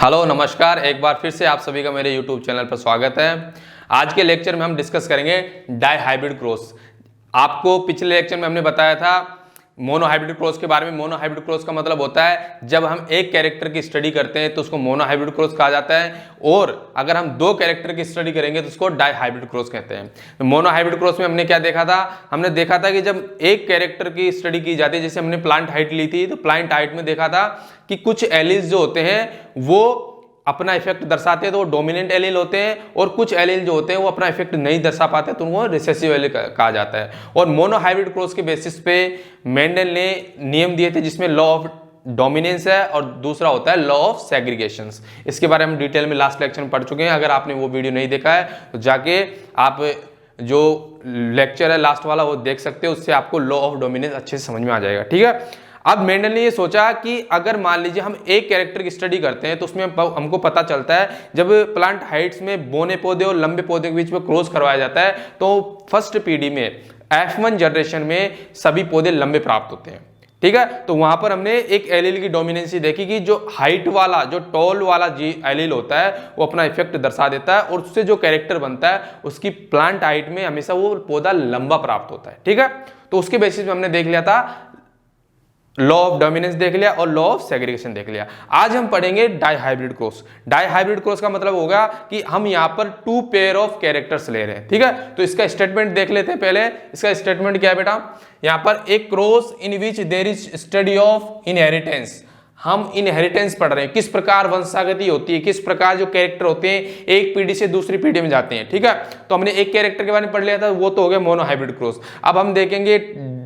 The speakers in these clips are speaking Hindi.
हेलो नमस्कार, एक बार फिर से आप सभी का मेरे YouTube चैनल पर स्वागत है। आज के लेक्चर में हम डिस्कस करेंगे डाई हाइब्रिड क्रॉस। आपको पिछले लेक्चर में हमने बताया था मोनो हाइब्रिड क्रॉस के बारे में। मोनो हाइब्रिड क्रॉस का मतलब होता है जब हम एक कैरेक्टर की स्टडी करते हैं तो उसको मोनो हाइब्रिड क्रॉस कहा जाता है, और अगर हम दो कैरेक्टर की स्टडी करेंगे तो उसको डाई हाइब्रिड क्रॉस कहते हैं। मोनो हाइब्रिड क्रॉस में हमने क्या देखा था? हमने देखा था कि जब एक कैरेक्टर की स्टडी की जाती है, जैसे हमने प्लांट हाइट ली थी, तो प्लांट हाइट में देखा था कि कुछ एलील्स जो होते हैं वो अपना इफेक्ट दर्शाते हैं तो वो डोमिनेंट एलील होते हैं, और कुछ एलील जो होते हैं वो अपना इफेक्ट नहीं दर्शा पाते तो वो रिसेसिव एलील कहा जाता है। और मोनो हाइब्रिड क्रॉस के बेसिस पे मेंडल ने नियम दिए थे, जिसमें लॉ ऑफ डोमिनेंस है और दूसरा होता है लॉ ऑफ सेग्रीगेशंस। इसके बारे में डिटेल में लास्ट लेक्चर में पढ़ चुके हैं। अगर आपने वो वीडियो नहीं देखा है तो जाके आप जो लेक्चर है लास्ट वाला वो देख सकते हो, उससे आपको लॉ ऑफ डोमिनेंस अच्छे से समझ में आ जाएगा। ठीक है, अब मेंडल ने ये सोचा कि अगर मान लीजिए हम एक कैरेक्टर की स्टडी करते हैं तो उसमें हमको पता चलता है जब प्लांट हाइट्स में बोने पौधे और लंबे पौधे के बीच में क्रॉस करवाया जाता है तो फर्स्ट पीढ़ी में F1 जनरेशन में सभी पौधे लंबे प्राप्त होते हैं। ठीक है, तो वहां पर हमने एक एलील की डोमिनेंसी देखी कि जो हाइट वाला, जो टॉल वाला जी एलील होता है वो अपना इफेक्ट दर्शा देता है, और उससे जो कैरेक्टर बनता है उसकी प्लांट हाइट में हमेशा वो पौधा लंबा प्राप्त होता है। ठीक है, तो उसके बेसिस पे हमने देख लिया था लॉ ऑफ डोमिनेंस देख लिया और लॉ ऑफ सेग्रीगेशन देख लिया। आज हम पढ़ेंगे dihybrid cross. Dihybrid cross का मतलब होगा कि हम यहां पर टू पेयर ऑफ कैरेक्टर्स ले रहे हैं। ठीक है, तो इसका स्टेटमेंट देख लेते हैं। पहले इसका स्टेटमेंट क्या है बेटा? यहां पर एक cross in which there is study of inheritance. हम इनहेरिटेंस पढ़ रहे हैं, किस प्रकार वंशागति होती है, किस प्रकार जो कैरेक्टर होते हैं एक पीढ़ी से दूसरी पीढ़ी में जाते हैं। ठीक है, तो हमने एक कैरेक्टर के बारे में पढ़ लिया था, वो तो हो गया मोनो हाइब्रिड क्रॉस। अब हम देखेंगे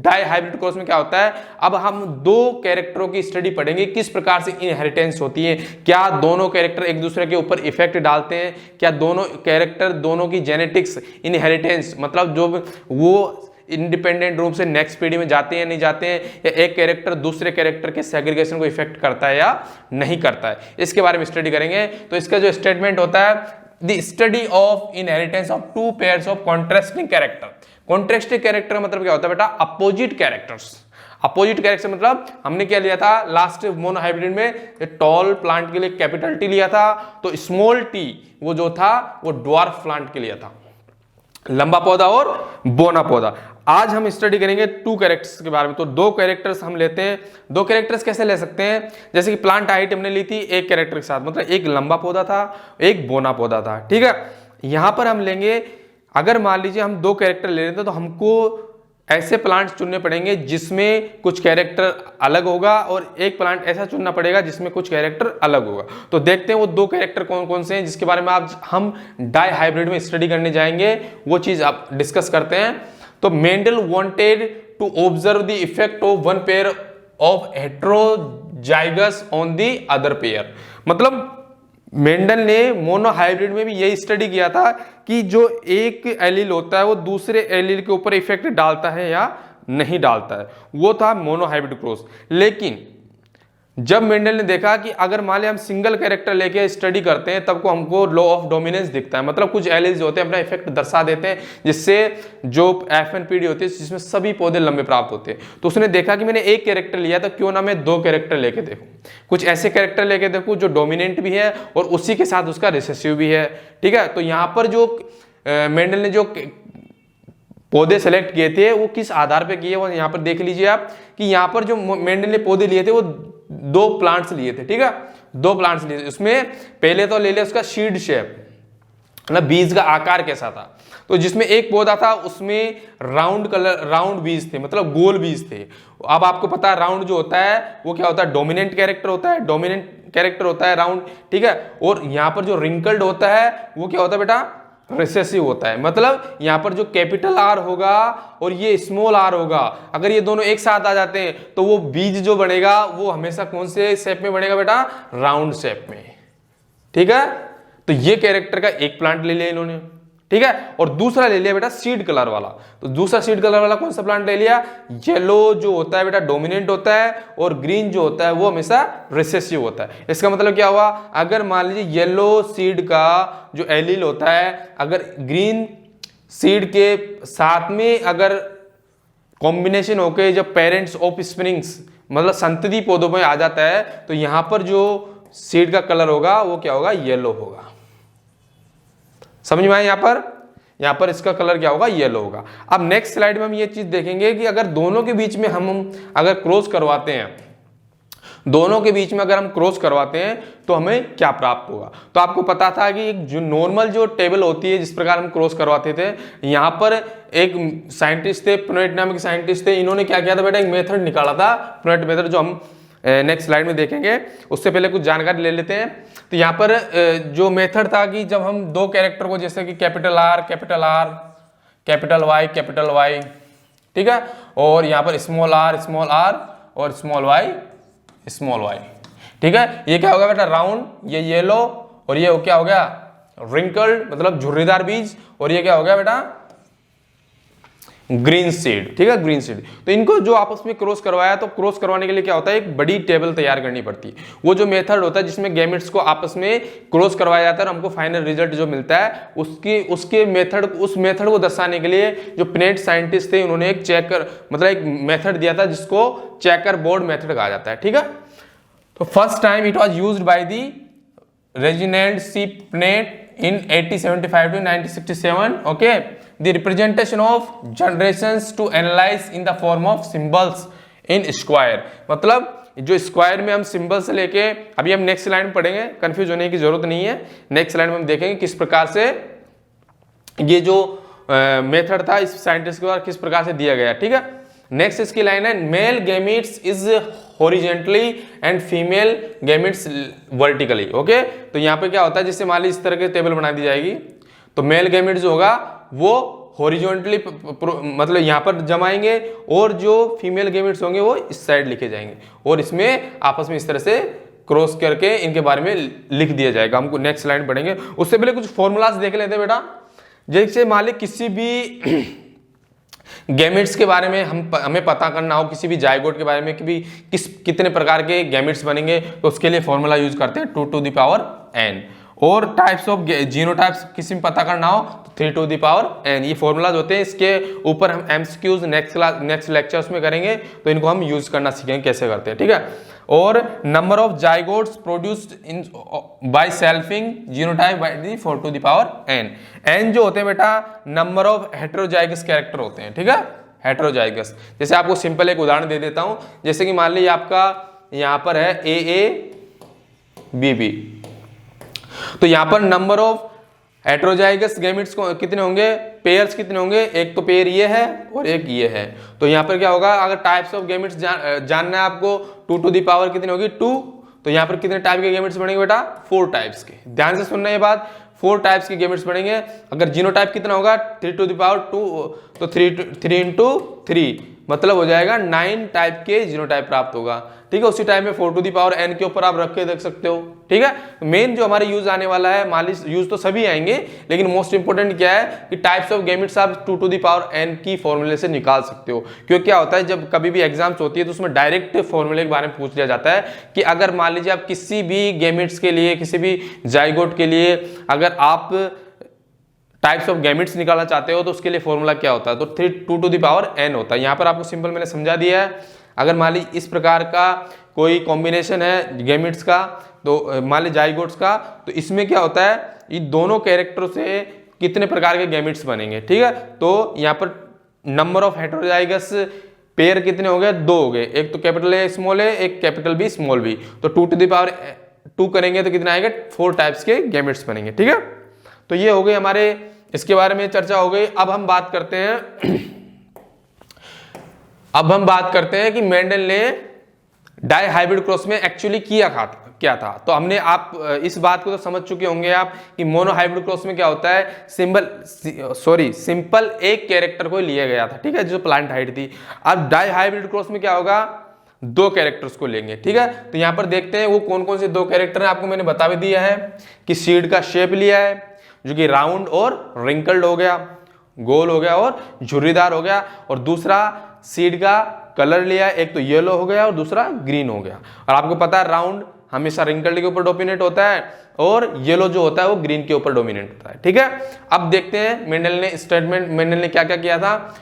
डाई हाइब्रिड क्रॉस में क्या होता है। अब हम दो कैरेक्टरों की स्टडी पढ़ेंगे, किस प्रकार से इनहेरिटेंस होती है, क्या दोनों कैरेक्टर एक दूसरे के ऊपर इफेक्ट डालते हैं, क्या दोनों कैरेक्टर, दोनों की जेनेटिक्स इनहेरिटेंस मतलब जो वो इंडिपेंडेंट रूप से नेक्स्ट पीढ़ी में जाते हैं नहीं जाते हैं, या एक कैरेक्टर दूसरे कैरेक्टर के सेग्रीगेशन को इफेक्ट करता है या नहीं करता है, इसके बारे में स्टडी करेंगे। तो इसका जो स्टेटमेंट होता है, the study of inheritance of to pairs of contrasting character. Contrasting character मतलब क्या होता है बेटा? Opposite characters. अपोजिट कैरेक्टर मतलब हमने क्या लिया था लास्ट मोनो हाइब्रिड में? टॉल प्लांट के लिए कैपिटल टी लिया था, तो स्मॉल टी वो जो था वो ड्वार्फ प्लांट के लिए था, लंबा पौधा और बोना पौधा। आज हम स्टडी करेंगे टू कैरेक्टर्स के बारे में। तो दो कैरेक्टर्स हम लेते हैं। दो कैरेक्टर्स कैसे ले सकते हैं? जैसे कि प्लांट हाइट हमने ली थी एक कैरेक्टर के साथ, मतलब एक लंबा पौधा था एक बोना पौधा था। ठीक है, यहां पर हम लेंगे, अगर मान लीजिए हम दो कैरेक्टर ले रहे थे तो हमको ऐसे प्लांट्स चुनने पड़ेंगे जिसमें कुछ कैरेक्टर अलग होगा, और एक प्लांट ऐसा चुनना पड़ेगा जिसमें कुछ कैरेक्टर अलग होगा। तो देखते हैं वो दो कैरेक्टर कौन कौन से हैं जिसके बारे में आज हम डाई हाइब्रिड में स्टडी करने जाएंगे, वो चीज आप डिस्कस करते हैं। तो Mendel wanted to observe the effect of one pair of heterozygous on the other pair. मतलब मेंडल ने मोनो हाइब्रिड में भी यही स्टडी किया था कि जो एक एलील होता है वो दूसरे एलील के ऊपर इफेक्ट डालता है या नहीं डालता है, वो था मोनो हाइब्रिड क्रॉस। लेकिन जब मेंडल ने देखा कि अगर मान लिया हम सिंगल कैरेक्टर लेके स्टडी करते हैं तब को हमको लॉ ऑफ डोमिनेंस दिखता है, मतलब कुछ एलील्स होते हैं अपना इफेक्ट दर्शा देते हैं, जिससे जो F1 पीढ़ी होती है जिसमें सभी पौधे लंबे प्राप्त होते हैं। तो उसने देखा कि मैंने एक कैरेक्टर लिया तो क्यों ना मैं दो कैरेक्टर लेके देखूं, कुछ ऐसे कैरेक्टर लेके देखूं जो डोमिनेंट भी है और उसी के साथ उसका रिसेसिव भी है। ठीक है, तो यहाँ पर जो मेंडल ने जो पौधे सेलेक्ट किए थे वो किस आधार पे किए, वो यहाँ पर देख लीजिए आप कि यहाँ पर जो मेंडल ने पौधे लिए थे वो दो प्लांट्स लिए थे। ठीक है, दो प्लांट्स लिए थे। उसमें पहले तो ले लिया उसका सीड शेप, मतलब बीज का आकार कैसा था। तो जिसमें एक पौधा था उसमें राउंड बीज थे, मतलब गोल बीज थे। अब आपको पता है राउंड जो होता है वो क्या होता है? डोमिनेंट कैरेक्टर होता है, डोमिनेंट कैरेक्टर होता है राउंड। ठीक है, और यहाँ पर जो रिंकल्ड होता है वो क्या होता है बेटा? रिसेसिव होता है। मतलब यहां पर जो कैपिटल आर होगा और ये स्मॉल आर होगा, अगर ये दोनों एक साथ आ जाते हैं तो वो बीज जो बनेगा वो हमेशा कौन से शेप में बनेगा बेटा? राउंड शेप में। ठीक है, तो ये कैरेक्टर का एक प्लांट ले लिया इन्होंने। ठीक है, और दूसरा ले लिया बेटा सीड कलर वाला। तो दूसरा सीड कलर वाला कौन सा प्लांट ले लिया? येलो जो होता है बेटा डोमिनेंट होता है, और ग्रीन जो होता है वो हमेशा रिसेसिव होता है। इसका मतलब क्या हुआ? अगर मान लीजिए येलो सीड का जो एलील होता है अगर ग्रीन सीड के साथ में अगर कॉम्बिनेशन होके जब पेरेंट्स ऑफ स्प्रिंग्स मतलब संतति पौधों में आ जाता है, तो यहां पर जो सीड का कलर होगा वो क्या होगा, येलो होगा। समझ में आया? यहाँ पर इसका कलर क्या होगा, येलो होगा। अब नेक्स्ट स्लाइड में हम ये चीज देखेंगे कि अगर दोनों के बीच में हम अगर क्रॉस करवाते हैं, दोनों के बीच में अगर हम क्रॉस करवाते हैं तो हमें क्या प्राप्त होगा। तो आपको पता था कि एक जो नॉर्मल जो टेबल होती है जिस प्रकार हम क्रॉस करवाते थे, यहाँ पर एक साइंटिस्ट थे, प्रोनेट नाम के साइंटिस्ट थे, इन्होंने क्या किया था बेटा, एक मेथड निकाला था, प्रोनेट मेथड, जो हम नेक्स्ट स्लाइड में देखेंगे। उससे पहले कुछ जानकारी ले लेते हैं। तो यहाँ पर जो मेथड था कि जब हम दो कैरेक्टर को, जैसे कि कैपिटल आर, कैपिटल वाई, ठीक है, और यहाँ पर स्मॉल आर और स्मॉल वाई, ठीक है, ये क्या होगा बेटा, राउंड, ये येलो, और ये क्या हो गया, रिंकल्ड, मतलब झुर्रीदार बीज, और ये क्या हो गया बेटा, ग्रीन सीड, ठीक है, ग्रीन सीड। तो इनको जो आपस में क्रॉस करवाया, तो क्रॉस करवाने के लिए क्या होता है, एक बड़ी टेबल तैयार करनी पड़ती है। वो जो मेथड होता है जिसमें गैमेट्स को आपस में क्रॉस करवाया जाता है और हमको फाइनल रिजल्ट जो मिलता है, उस मेथड को दर्शाने के लिए जो प्रोनेट साइंटिस्ट थे, उन्होंने एक चेकर, मतलब एक मेथड दिया था जिसको चेकर बोर्ड मेथड कहा जाता है, ठीक है। तो first time it was used by the Reginald C Punnett in 1875 to 1967, okay, the representation of generations to analyze in the form of symbols in square। मतलब जो स्क्वायर में हम सिंबल से लेके, अभी हम नेक्स्ट लाइन में पढ़ेंगे, कंफ्यूज होने की जरूरत नहीं है, नेक्स्ट लाइन में हम देखेंगे किस प्रकार से ये जो मेथड था इस साइंटिस्ट के द्वारा किस प्रकार से दिया गया, ठीक है। नेक्स्ट इसकी लाइन है, male gametes is horizontally and female gametes vertically, okay. तो यहाँ पे क्या होता है, जिससे मान ली इस तरह की टेबल बना दी जाएगी, तो मेल गैमेट जो होगा वो हॉरिजॉन्टली, मतलब यहाँ पर जमाएंगे, और जो फीमेल गैमेट्स होंगे वो इस साइड लिखे जाएंगे, और इसमें आपस में इस तरह से क्रॉस करके इनके बारे में लिख दिया जाएगा। हमको नेक्स्ट लाइन पढ़ेंगे, उससे पहले कुछ फॉर्मूलाज देख लेते हैं बेटा। जैसे मान ली किसी भी गैमेट्स के बारे में हमें पता करना हो, किसी भी जाइगोट के बारे में कि भी कितने प्रकार के गैमेट्स बनेंगे, तो उसके लिए फॉर्मूला यूज करते हैं 2 to the power n। और टाइप्स ऑफ जीनोटाइप्स किसी में पता करना हो तो 3 to the power n। ये फॉर्मूलाज होते हैं, इसके ऊपर हम एमसीक्यूज नेक्स्ट लेक्चर्स में करेंगे, तो इनको हम यूज करना सीखेंगे कैसे करते हैं, ठीक है। और number of zygotes produced in by selfing genotype by the 4 to the power n। n जो होते हैं बेटा नंबर ऑफ हेटेरोजाइगस कैरेक्टर होते हैं, ठीक है, हेटेरोजाइगस। जैसे आपको सिंपल एक उदाहरण दे देता हूं, जैसे कि मान लीजिए आपका यहां पर है AA BB, तो यहां पर नंबर ऑफ हेटेरोजाइगस गैमेट्स को कितने होंगे, पेयर्स कितने होंगे, एक तो पेयर ये है और एक ये है। तो यहाँ पर क्या होगा, अगर टाइप्स ऑफ गैमेट्स जानना है आपको, 2 to the power कितनी होगी 2, तो यहाँ पर कितने टाइप के गैमेट्स बनेंगे बेटा, 4 टाइप्स के। ध्यान से सुनना ये बात, 4 टाइप्स के गैमेट्स बनेंगे। अगर जीनोटाइप कितना होगा 3 to the power 2, तो 3 into 3 मतलब हो जाएगा 9 टाइप के जीनोटाइप प्राप्त होगा, ठीक है। उसी टाइम में 4 to the power n के ऊपर आप रख के देख सकते हो, ठीक है। मेन जो हमारे यूज आने वाला है, मान लीजिए यूज तो सभी आएंगे, लेकिन मोस्ट इंपोर्टेंट क्या है कि टाइप्स ऑफ गैमेट्स आप 2 to the power n की फॉर्मूले से निकाल सकते हो। क्योंकि क्या होता है, जब कभी भी एग्जाम्स होती है तो उसमें डायरेक्ट फॉर्मूले के बारे में पूछ लिया जाता है कि अगर मान लीजिए आप किसी भी गैमेट्स के लिए, किसी भी जाइगोट के लिए अगर आप टाइप्स ऑफ गैमेट्स निकालना चाहते हो तो उसके लिए फॉर्मूला क्या होता है, तो 2 to the power n होता है। यहाँ पर आपको सिंपल मैंने समझा दिया है। अगर मान ली इस प्रकार का कोई कॉम्बिनेशन है गैमेट्स का, तो मान ली जाइगोट्स का, तो इसमें क्या होता है, ये दोनों कैरेक्टरों से कितने प्रकार के गैमेट्स बनेंगे, ठीक है। तो यहाँ पर नंबर ऑफ हेटेरोजाइगस पेयर कितने हो गए, 2 हो गए, एक तो कैपिटल ए स्मॉल ए, एक कैपिटल बी स्मॉल बी, तो 2 to the power 2 करेंगे तो कितना आएगा, 4 टाइप्स के गैमेट्स बनेंगे, ठीक है। तो ये हो गए हमारे, इसके बारे में चर्चा हो गई। अब हम बात करते हैं कि मेंडल ने डाई हाइब्रिड क्रॉस में एक्चुअली क्या था। तो हमने, आप इस बात को तो समझ चुके होंगे आप कि मोनो हाइब्रिड क्रॉस में क्या होता है, सिंपल एक कैरेक्टर को लिया गया था, ठीक है, जो प्लांट हाइट थी। अब डाई हाइब्रिड क्रॉस में क्या होगा, 2 कैरेक्टर्स को लेंगे, ठीक है। तो यहां पर देखते हैं वो कौन कौन से 2 कैरेक्टर हैं, आपको मैंने बता भी दिया है कि सीड का शेप लिया है जो कि राउंड और रिंकल्ड हो गया, गोल हो गया और झुर्रीदार हो गया, और दूसरा सीड का कलर लिया, एक तो येलो हो गया और दूसरा ग्रीन हो गया। और आपको पता है राउंड हमेशा रिंकल्ड के ऊपर डोमिनेट होता है और येलो जो होता है वो ग्रीन के ऊपर डोमिनेट होता है, ठीक है। अब देखते हैं मेंडल ने क्या क्या किया था।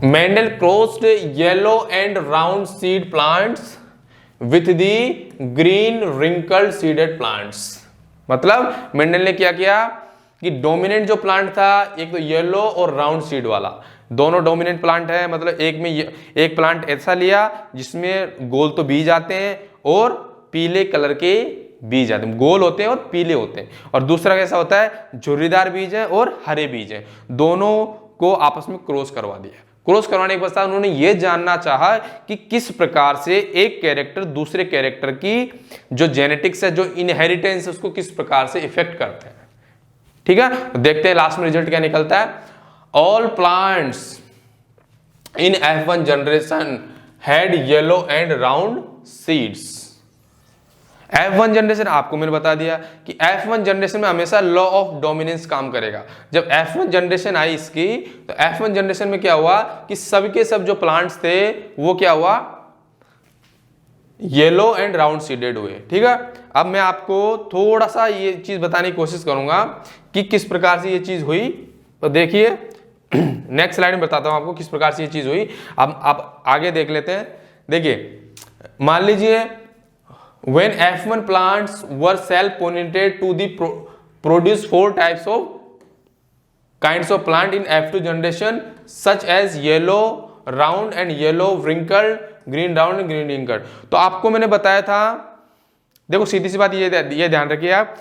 Mendel crossed yellow and round seed plants with the green wrinkled seeded plants. मतलब मेंडल ने क्या किया कि डोमिनेंट जो प्लांट था एक तो येलो और राउंड सीड वाला, दोनों डोमिनेंट प्लांट है, मतलब एक में एक प्लांट ऐसा लिया जिसमें गोल तो बीज आते हैं और पीले कलर के बीज आते हैं, गोल होते हैं और पीले होते हैं, और दूसरा कैसा होता है झुर्रीदार बीज है और हरे बीज है, दोनों को आपस में क्रॉस करवा दिया। क्रॉस करवाने के पश्चात उन्होंने ये जानना चाहा कि किस प्रकार से एक कैरेक्टर दूसरे कैरेक्टर की जो जेनेटिक्स है, जो इनहेरिटेंस है, उसको किस प्रकार से इफेक्ट करते हैं। ठीक है, तो देखते हैं लास्ट में रिजल्ट क्या निकलता है। All plants in F1 generation had yellow and round seeds. F1 generation आपको मैंने बता दिया कि F1 जनरेशन में हमेशा लॉ ऑफ डोमिनेंस काम करेगा। जब F1 जनरेशन आई इसकी, तो F1 जनरेशन में क्या हुआ कि सबके सब जो प्लांट्स थे वो क्या हुआ, येलो एंड राउंड सीडेड हुए। ठीक है, अब मैं आपको थोड़ा सा ये चीज बताने की कोशिश करूंगा कि किस प्रकार से ये चीज हुई। तो देखिए नेक्स्ट स्लाइड में बताता हूं आपको किस प्रकार से ये चीज हुई। अब आप आगे देख लेते हैं। देखिए मान लीजिए when F1 plants were self pollinated to the produce 4 types of kinds of plant in F2 generation such as yellow round and yellow wrinkled, green round and green wrinkled। तो आपको मैंने बताया था, देखो सीधी सी बात ये ध्यान रखिए आप,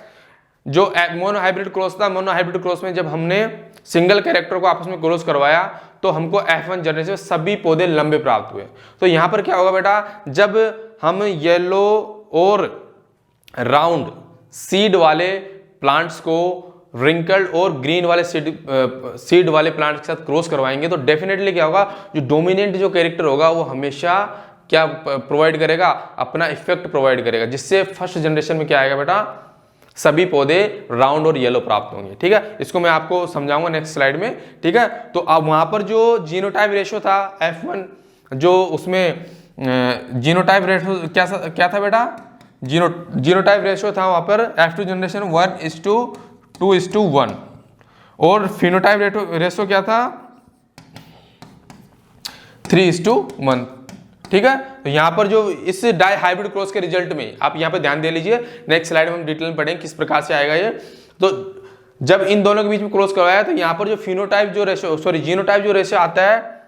जो मोनोहाइब्रिड क्रॉस था, मोनोहाइब्रिड क्रॉस में जब हमने सिंगल कैरेक्टर को आपस में क्रॉस करवाया तो हमको F1 जनरेशन में सभी पौधे लंबे प्राप्त हुए। तो यहां पर क्या होगा बेटा, जब हम येलो और राउंड सीड वाले प्लांट्स को रिंकल्ड और ग्रीन वाले सीड वाले प्लांट्स के साथ क्रॉस करवाएंगे तो डेफिनेटली क्या होगा, जो डोमिनेंट जो कैरेक्टर होगा वो हमेशा क्या प्रोवाइड करेगा, अपना इफेक्ट प्रोवाइड करेगा, जिससे फर्स्ट जनरेशन में क्या आएगा बेटा, सभी पौधे राउंड और येलो प्राप्त होंगे। ठीक है, इसको मैं आपको समझाऊंगा नेक्स्ट स्लाइड में। ठीक है, तो अब वहां पर जो जीनोटाइप रेशियो था F1, जो उसमें जीनोटाइप रेशियो क्या था बेटा, जीनोटाइप रेशियो था वहां पर F2 जनरेशन 1:2:1 और फिनोटाइप रेशियो क्या था 3:1। ठीक है, तो यहां पर जो इस डाई हाइब्रिड क्रॉस के रिजल्ट में आप यहां पर ध्यान दे लीजिए, नेक्स्ट स्लाइड में हम डिटेल में पढ़ेंगे किस प्रकार से आएगा ये। तो जब इन दोनों के बीच में क्रॉस करवाया तो यहां पर जो फिनोटाइप जो रेशियो जीनोटाइप जो रेशियो आता है,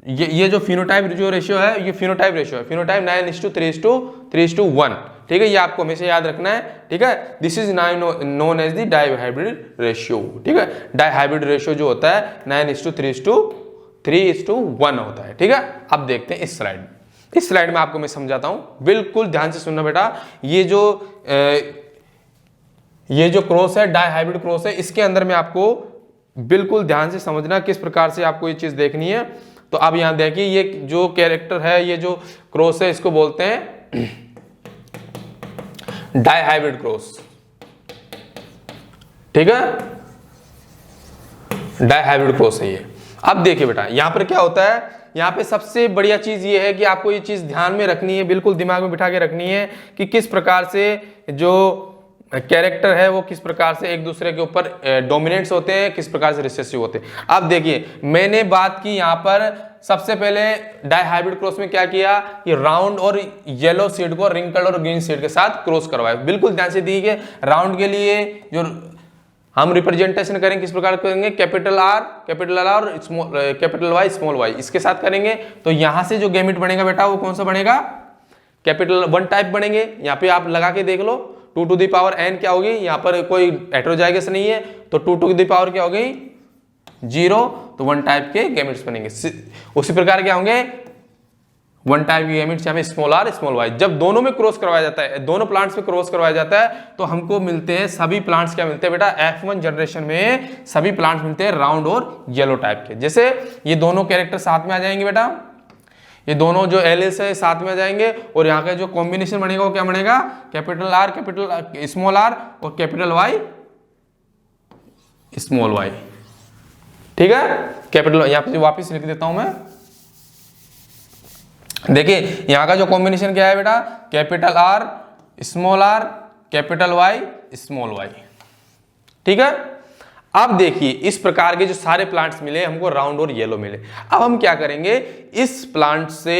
ये जो फिनोटाइप जो रेशियो है, ये फिनोटाइप रेशियो है, फिनोटाइप 9:3:1। ठीक है, ये आपको हमेशा याद रखना है। ठीक है, this is known as the dihybrid ratio. ठीक है, डाई हाइब्रिड रेशियो जो होता है 9:3:1 होता है। ठीक है, अब देखते हैं इस स्लाइड में। इस स्लाइड में आपको मैं समझाता हूं, बिल्कुल ध्यान से सुनना बेटा। ये जो क्रॉस है, डाई हाइब्रिड क्रॉस है, इसके अंदर में आपको बिल्कुल ध्यान से समझना किस प्रकार से आपको ये चीज देखनी है। तो अब यहां देखिए, ये जो कैरेक्टर है, ये जो क्रॉस है, इसको बोलते हैं डाई हाइब्रिड क्रॉस। ठीक है, डाई हाइब्रिड क्रॉस है ये। अब देखिए बेटा, यहां पर क्या होता है, यहां पे सबसे बढ़िया चीज ये है कि आपको ये चीज ध्यान में रखनी है, बिल्कुल दिमाग में बिठा के रखनी है कि किस प्रकार से जो कैरेक्टर है वो किस प्रकार से एक दूसरे के ऊपर डोमिनेंट्स होते हैं, किस प्रकार से रिसेसिव होते हैं। अब देखिए, मैंने बात की यहाँ पर सबसे पहले डाई हाइब्रिड क्रॉस में क्या किया कि राउंड और येलो सीड को रिंकल्ड और ग्रीन सीड के साथ क्रॉस करवाया। बिल्कुल ध्यान से दीजिए, राउंड के लिए जो हम रिप्रेजेंटेशन करेंगे किस प्रकार करेंगे, कैपिटल R और कैपिटल Y स्मॉल y, इसके साथ करेंगे। तो यहां से जो गैमेट बनेगा बेटा वो कौन सा बनेगा, कैपिटल 1 टाइप बनेंगे। यहाँ पे आप लगा के देख लो, 2 टू द पावर n क्या होगी, यहाँ पर कोई हेटेरोजाइगस नहीं है तो 2 टू द पावर क्या होगी 0, तो 1 टाइप के गैमेट्स बनेंगे। उसी प्रकार क्या होंगे 1 टाइप के गैमेट्स यहाँ पे स्मॉल r स्मॉल y। जब दोनों में क्रॉस करवाया जाता है, दोनों प्लांट्स में क्रॉस करवाया जाता है तो हमको मिलते हैं सभी प्लांट्स क्या मिलते हैं बेटा, F1 जनरेशन में सभी प्लांट्स मिलते हैं राउंड और येलो टाइप के। जैसे ये दोनों कैरेक्टर साथ में आ जाएंगे बेटा, ये दोनों जो एलिस है साथ में आ जाएंगे और यहाँ का जो कॉम्बिनेशन बनेगा वो क्या बनेगा, capital R capital small r और कैपिटल Y स्मॉल y। ठीक है, कैपिटल यहाँ पे वापिस लिख देता हूं मैं। देखिए यहां का जो कॉम्बिनेशन क्या है बेटा, capital R small r capital Y small y। ठीक है, अब देखिए इस प्रकार के जो सारे प्लांट्स मिले हमको राउंड और येलो मिले। अब हम क्या करेंगे, इस प्लांट से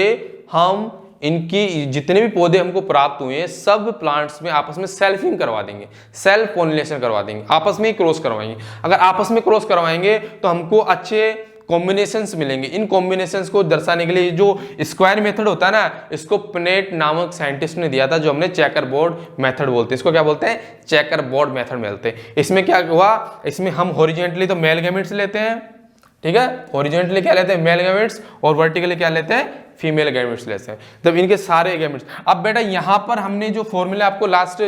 हम इनकी जितने भी पौधे हमको प्राप्त हुए हैं सब प्लांट्स में आपस में सेल्फिंग करवा देंगे, सेल्फ पॉलिनेशन करवा देंगे, आपस में ही क्रॉस करवाएंगे। अगर आपस में क्रॉस करवाएंगे तो हमको अच्छे कॉम्बिनेशंस मिलेंगे। इन कॉम्बिनेशंस को दर्शाने के लिए जो स्क्वायर मेथड होता है ना, इसको प्नेट नामक साइंटिस्ट ने दिया था, जो हमने चेकर बोर्ड मेथड बोलते हैं। इसको क्या बोलते हैं? चेकर बोर्ड मेथड बोलते हैं। इसमें क्या हुआ, इसमें हम हॉरिजॉन्टली तो मेल गैमेट्स लेते हैं, ठीक है, हॉरिजॉन्टली क्या लेते हैं? मेल गैमेट्स, और वर्टिकली क्या लेते हैं? फीमेल गैमेट्स लेते हैं। तब इनके सारे गैमेट्स। अब बेटा यहां पर हमने जो फॉर्मूला आपको लास्ट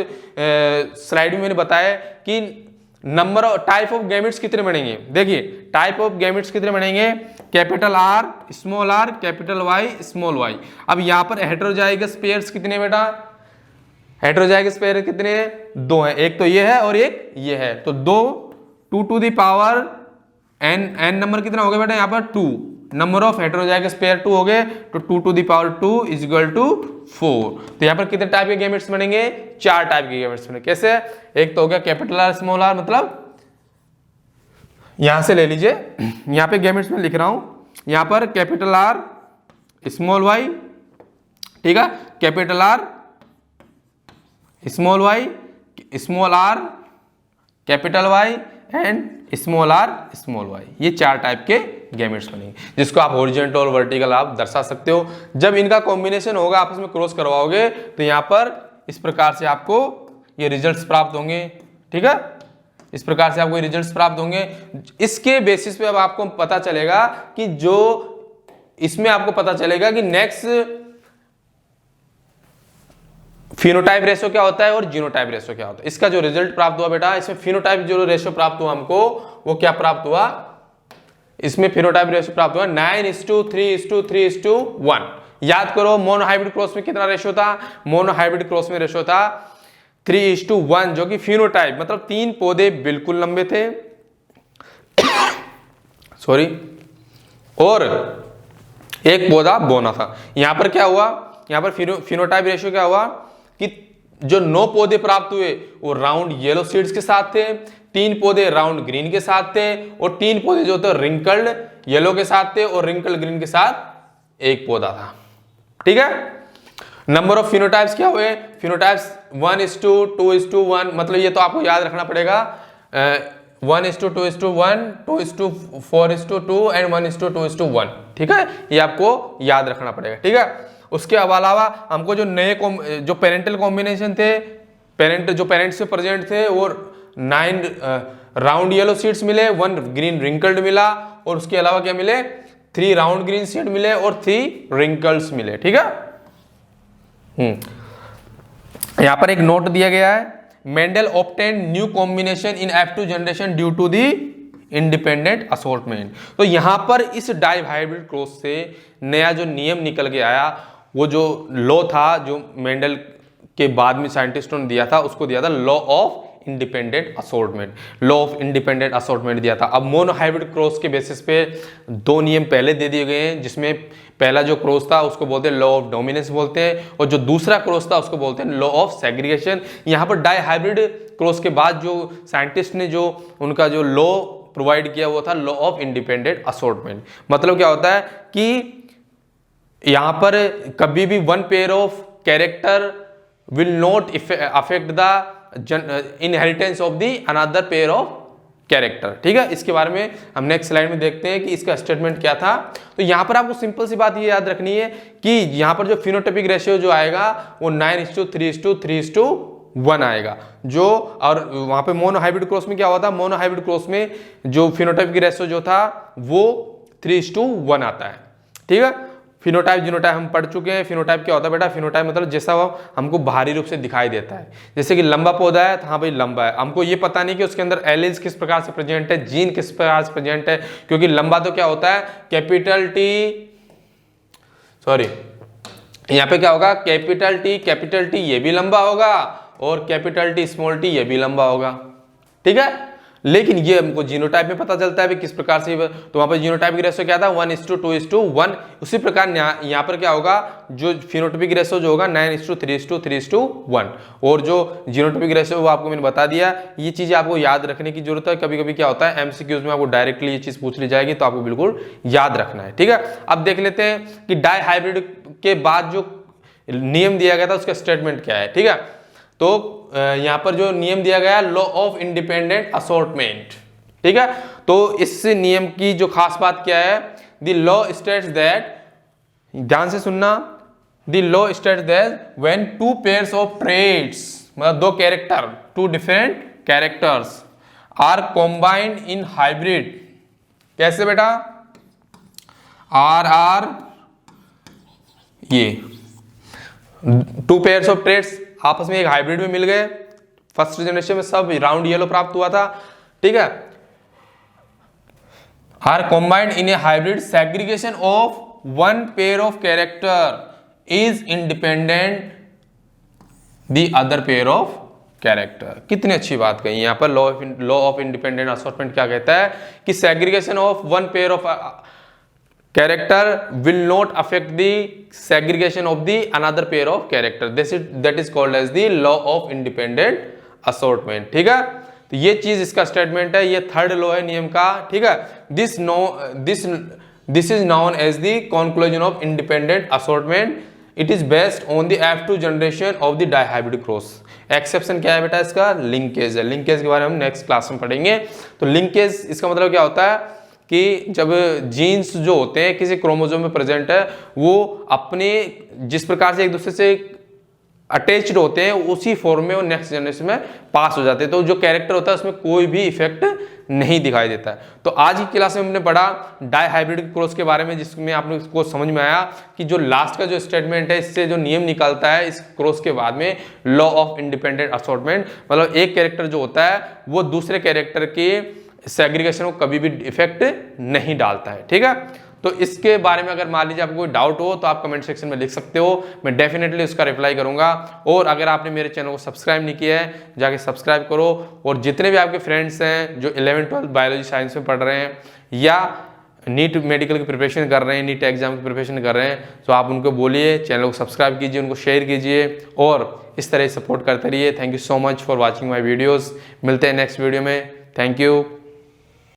स्लाइड में मैंने बताया कि number of type of gametes कितने बनेंगे। देखिए टाइप ऑफ गैमेट्स कितने बनेंगे? Capital R, small R, capital Y, small Y. अब यहां पर हेटेरोजाइगस पेयर्स कितने बेटा? हेटेरोजाइगस पेयर कितने हैं? 2 हैं। एक तो ये है और एक ये है, तो 2 2 to the power n number कितना हो गया बेटा? यहाँ पर 2 नंबर ऑफ हेटेरोजाइगस पेयर 2 हो गए, तो 2 to the power 2 is equal to 4। तो यहाँ पर कितने टाइप के गैमेट्स बनेंगे? 4 टाइप के गैमेट्स बनेंगे। कैसे? एक तो हो गया कैपिटल आर, स्मॉल आर, मतलब यहां से ले लीजिए, यहाँ पे गैमेट्स में लिख रहा हूं, यहाँ पर कैपिटल आर, स्मॉल वाई, ठीक है, capital R, small Y, small R, capital Y and small R, small Y. ये 4 टाइप के गैमेट्स बनेंगे, जिसको आप हॉरिजॉन्टल और वर्टिकल आप दर्शा सकते हो। जब इनका कॉम्बिनेशन होगा, आपस में क्रॉस करवाओगे, तो यहाँ पर इस प्रकार से आपको ये रिजल्ट्स प्राप्त होंगे, ठीक है, इस प्रकार से आपको ये रिजल्ट्स प्राप्त होंगे। इसके बेसिस पे अब आपको पता चलेगा कि जो इसमें आपको पता चलेगा कि नेक्स्ट फिनोटाइप रेशो क्या होता है और जीनोटाइप रेशो क्या होता है। इसका जो रिजल्ट प्राप्त हुआ बेटा, इसमें फिनोटाइप जो रेशो प्राप्त हुआ हमको, वो क्या प्राप्त हुआ? इसमें फिनोटाइप रेशो प्राप्त हुआ 9:3:3:1। याद करो मोनोहाइब्रिड क्रॉस में कितना रेशो था? मोनोहाइब्रिड क्रॉस में रेशो था 3:1, जो कि फिनोटाइप मतलब 3 पौधे बिल्कुल लंबे थे सॉरी, और एक पौधा बोना था। यहां पर क्या हुआ? यहां पर फिनोटाइप रेशियो क्या हुआ कि जो 9 पौधे प्राप्त हुए वो राउंड येलो सीड्स के साथ थे, 3 पौधे राउंड ग्रीन के साथ थे, और 3 पौधे जो थे रिंकल्ड येलो के साथ थे, और रिंकल्ड ग्रीन के साथ एक पौधा था, ठीक है। नंबर ऑफ फिनोटाइप्स क्या हुए? फिनोटाइप्स 1:2:1, मतलब ये तो आपको याद रखना पड़ेगा, 1:2:1, 2:4:2 एंड 1:2:1, ठीक है, ये आपको याद रखना पड़ेगा, ठीक है। उसके अलावा हमको जो नए जो पेरेंटल कॉम्बिनेशन थे, जो पेरेंट्स से प्रेजेंट थे, वो 9 राउंड येलो सीड्स मिले, 1 ग्रीन रिंकल्ड मिला, और उसके अलावा क्या मिले? 3 राउंड ग्रीन सीड मिले और 3 रिंकल्स मिले, ठीक है। यहां पर एक नोट दिया गया है, Mendel obtained new combination in F2 generation due to the independent assortment. तो यहां पर इस डाई हाइब्रिड क्रॉस से नया जो नियम निकल के आया, वो जो लॉ था, जो मेंडल के बाद में साइंटिस्टों ने दिया था, उसको दिया था law of independent assortment. Law of independent assortment दिया था। अब मोनोहाइब्रिड क्रॉस के बेसिस पे 2 नियम पहले दे दिए गए हैं, जिसमें पहला जो क्रॉस था उसको बोलते हैं लॉ ऑफ डोमिनेंस बोलते हैं, और जो दूसरा क्रॉस था उसको बोलते हैं लॉ ऑफ सेग्रीगेशन। यहाँ पर डाई हाइब्रिड क्रॉस के बाद जो साइंटिस्ट ने जो उनका जो लॉ प्रोवाइड किया, वो था लॉ ऑफ इंडिपेंडेंट असॉर्टमेंट। मतलब क्या होता है कि यहां पर कभी भी 1 pair of character will not affect the inheritance of the another pair of character, ठीक है। इसके बारे में हम नेक्स्ट स्लाइड में देखते हैं कि इसका स्टेटमेंट क्या था। तो यहां पर आपको सिंपल सी बात ये याद रखनी है कि यहां पर जो फिनोटाइपिक रेशियो जो आएगा वो 9:3:3:1 आएगा, जो, और वहां पे मोनोहाइब्रिड क्रॉस में क्या हुआ था? मोनोहाइब्रिड क्रॉस में जो फिनोटाइपिक रेशियो जो था वो 3:1 आता है, ठीक है। फिनोटाइप जीनोटाइप हम पढ़ चुके हैं। फिनोटाइप क्या होता है बेटा? फिनोटाइप मतलब जैसा वो हमको बाहरी रूप से दिखाई देता है, जैसे कि लंबा पौधा है तो हाँ भाई लंबा है, हमको ये पता नहीं कि उसके अंदर एलिल्स किस प्रकार से प्रेजेंट है, जीन किस प्रकार से प्रेजेंट है, क्योंकि लंबा तो क्या होता है? कैपिटल टी, सॉरी यहाँ पे क्या होगा? कैपिटल टी ये भी लंबा होगा, और कैपिटल टी स्मॉल टी ये भी लंबा होगा, ठीक है। लेकिन ये हमको जीनोटाइप में पता चलता है भी किस प्रकार से, तो वहां पर जीनोटाइप की रेशो क्या था? 1:2:1। उसी प्रकार यहाँ पर क्या होगा? जो फिनोटाइपिक रेशो जो होगा 9:3:3:1, और जो जीनोटाइपिक रेशो वो आपको मैंने बता दिया। ये चीजें आपको याद रखने की जरूरत है। कभी कभी क्या होता है एमसीक्यूज में आपको डायरेक्टली ये चीज पूछ ली जाएगी, तो आपको बिल्कुल याद रखना है, ठीक है। अब देख लेते हैं कि डाई हाइब्रिड के बाद जो नियम दिया गया था उसका स्टेटमेंट क्या है, ठीक है। तो यहाँ पर जो नियम दिया गया लॉ ऑफ इंडिपेंडेंट असॉर्टमेंट, ठीक है। तो इस नियम की जो खास बात क्या है, द लॉ स्टेट्स दैट, ध्यान से सुनना, the law states that when two pairs of traits, मतलब दो character, two different characters are combined in hybrid, कैसे बेटा, आर ये टू पेयर्स ऑफ ट्रेड्स आपस में एक हाइब्रिड में मिल गए, फर्स्ट जनरेशन में सब राउंड येलो प्राप्त हुआ था, ठीक है। Are combined in a hybrid, segregation of one pair of character is independent the other pair of character. कितनी अच्छी बात कही यहाँ पर, लॉ ऑफ इंडिपेंडेंट असॉर्टमेंट क्या कहता है कि segregation of one pair of character will not affect the segregation of the another pair of character, that is called as the law of independent assortment, ठीक है। तो ये चीज इसका स्टेटमेंट है, ये थर्ड लॉ है नियम का, ठीक है। This is known as the conclusion of independent assortment, it is based on the F2 generation of the dihybrid cross. Exception क्या है बेटा इसका, लिंकेज है। लिंकेज के बारे में हम नेक्स्ट क्लास में पढ़ेंगे। तो लिंकेज इसका मतलब क्या होता है कि जब जीन्स जो होते हैं किसी क्रोमोसोम में प्रेजेंट है, वो अपने जिस प्रकार से एक दूसरे से अटैच्ड होते हैं उसी फॉर्म में वो नेक्स्ट जनरेशन में पास हो जाते हैं, तो जो कैरेक्टर होता है उसमें कोई भी इफेक्ट नहीं दिखाई देता है। तो आज की क्लास में हमने पढ़ा डाइहाइब्रिड क्रॉस के बारे में, जिसमें आप लोग को समझ में आया कि जो लास्ट का जो स्टेटमेंट है, इससे जो नियम निकलता है इस क्रॉस के बाद में, लॉ ऑफ इंडिपेंडेंट असॉर्टमेंट, मतलब एक कैरेक्टर जो होता है वो दूसरे कैरेक्टर के सेग्रीगेशन को कभी भी इफेक्ट नहीं डालता है, ठीक है। तो इसके बारे में अगर मान लीजिए आपको कोई डाउट हो तो आप कमेंट सेक्शन में लिख सकते हो, मैं डेफिनेटली उसका रिप्लाई करूंगा। और अगर आपने मेरे चैनल को सब्सक्राइब नहीं किया है, जाके सब्सक्राइब करो। और जितने भी आपके फ्रेंड्स हैं जो 11th-12th बायोलॉजी साइंस में पढ़ रहे हैं या नीट मेडिकल की प्रिपरेशन कर रहे हैं, नीट एग्जाम की प्रिपरेशन कर रहे हैं, तो आप उनको बोलिए चैनल को सब्सक्राइब कीजिए, उनको शेयर कीजिए और इस तरह सपोर्ट करते रहिए। Thank you so much for watching my videos. मिलते हैं नेक्स्ट वीडियो में। Thank you.